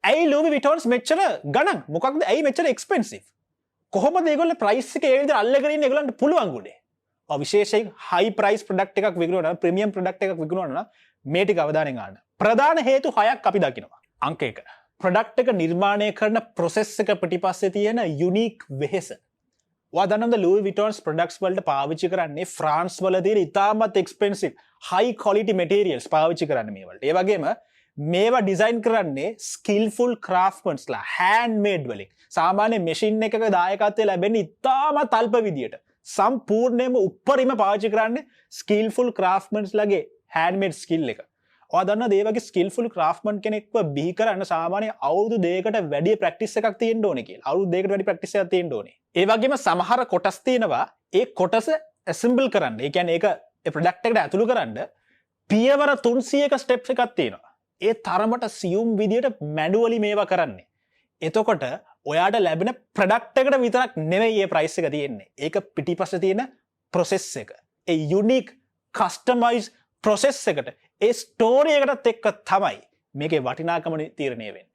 ඇයි Louis Vuittons මෙච්චර ගණන් මොකක්ද ඇයි මෙච්චර එක්ස්පෙන්සිව් කොහොමද ඒගොල්ලෝ ප්‍රයිස් එක ඒ විදිහට අල්ලගෙන ඉන්න ඒගොල්ලන්ට පුළුවන් ගුනේ විශේෂයෙන් හයි ප්‍රයිස් ප්‍රොඩක්ට් එකක් විකුණනවා නම් ප්‍රීමියම් ප්‍රොඩක්ට් එකක් විකුණනවා නම් මේ ටික අවධානයෙන් ගන්න ප්‍රධාන හේතු 6ක් අපි දකිනවා අංක 1 ප්‍රොඩක්ට් එක නිර්මාණය කරන ප්‍රොසෙස් එක පිටිපස්සේ තියෙන යුනික් වෙහෙස ඔයා දන්නවද Louis Vuittons ප්‍රොඩක්ට්ස් වලට පාවිච්චි කරන්නේ ෆ්‍රාන්ස් වල තියෙන ඉතාමත් එක්ස්පෙන්සිව් හයි ක්වොලිටි මැටීරියල්ස් පාවිච්චි කරන්නේ මේ වලට ඒ වගේම මේවා ඩිසයින් කරන්නේ ස්කිල්ෆුල් ක්‍රාෆ්ට්මන්ස්ලා හෑන්ඩ්මේඩ් වලින් සාමාන්‍ය මැෂින් එකක දායකත්වය ලැබෙන්නේ ඉතාමත් අල්ප විදියට සම්පූර්ණයෙන්ම උප්පරිම පාවිච්චි කරන්නේ ස්කිල්ෆුල් ක්‍රාෆ්ට්මන්ස්ලාගේ හෑන්ඩ්මේඩ් ස්කිල් එක. ඔයා දන්නවද මේ වගේ ස්කිල්ෆුල් ක්‍රාෆ්ට්මන් කෙනෙක්ව බිහි කරන්න සාමාන්‍ය අවුරුදු 2කට වැඩි ප්‍රැක්ටිස් එකක් තියෙන්න ඕනේ කියලා. අවුරුදු 2කට වැඩි ප්‍රැක්ටිස් එකක් තියෙන්න ඕනේ. ඒ වගේම සමහර කොටස් තියෙනවා ඒ කොටස ඇසෙම්බල් කරන්න. ඒ කියන්නේ ඒක ඒ ප්‍රොඩක්ට් එකට ඇතුළු කරන්න පියවර 300ක ස්ටෙප්ස් එකක් තියෙනවා. ඒ තරමට සියුම් විදියට මැනුවලි මේවා කරන්නේ. එතකොට ඔයාට ලැබෙන ප්‍රොඩක්ට් එකට විතරක් නෙවෙයි මේ ප්‍රයිස් එක තියෙන්නේ. ඒක පිටිපස්සේ තියෙන ප්‍රොසෙස් එක. ඒ යුනික් කස්ටමයිස් ප්‍රොසෙස් එකට ඒ ස්ටෝරි එකටත් එක්ක තමයි මේකේ වටිනාකම තීරණය වෙන්නේ.